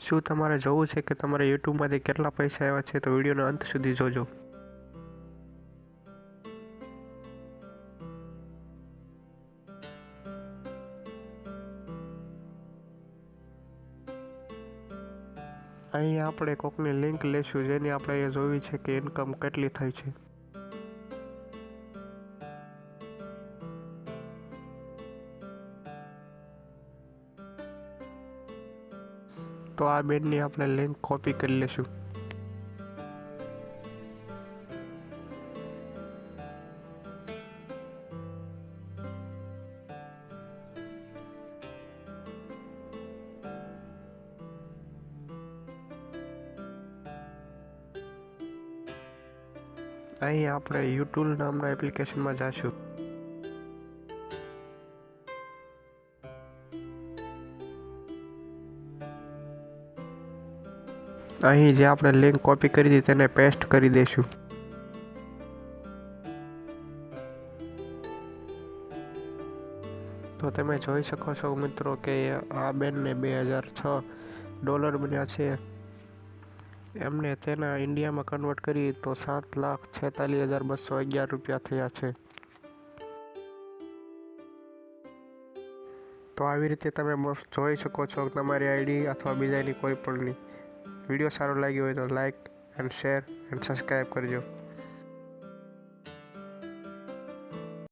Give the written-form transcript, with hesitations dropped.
શું તમારે જોવું છે કે તમારા યુટ્યુબમાંથી કેટલા પૈસા આવ્યા છે? તો વિડીયોના અંત સુધી જોજો. અહીં આપણે કોકની લિંક લેશું જેની આપણે એ જોવી છે કે ઇન્કમ કેટલી થઈ છે. તો આ બેનની આપણે લિંક કોપી કરી લેશું. અહીં આપણે યુટ્યુબ નામના એપ્લિકેશનમાં જઈશું. અહીં જે આપણે લિંક કોપી કરી હતી તેને પેસ્ટ કરી દઈશું. તો તમે જોઈ શકો છો મિત્રો કે આ બેનને $2006 બન્યા છે. એમને તેના ઇન્ડિયામાં કન્વર્ટ કરી તો $7,46,211 થયા છે. તો આવી રીતે તમે જોઈ શકો છો તમારી આઈડી અથવા બીજાની કોઈ પણની. વિડીયો સારો લાગ્યો હોય તો like and share and subscribe કરજો.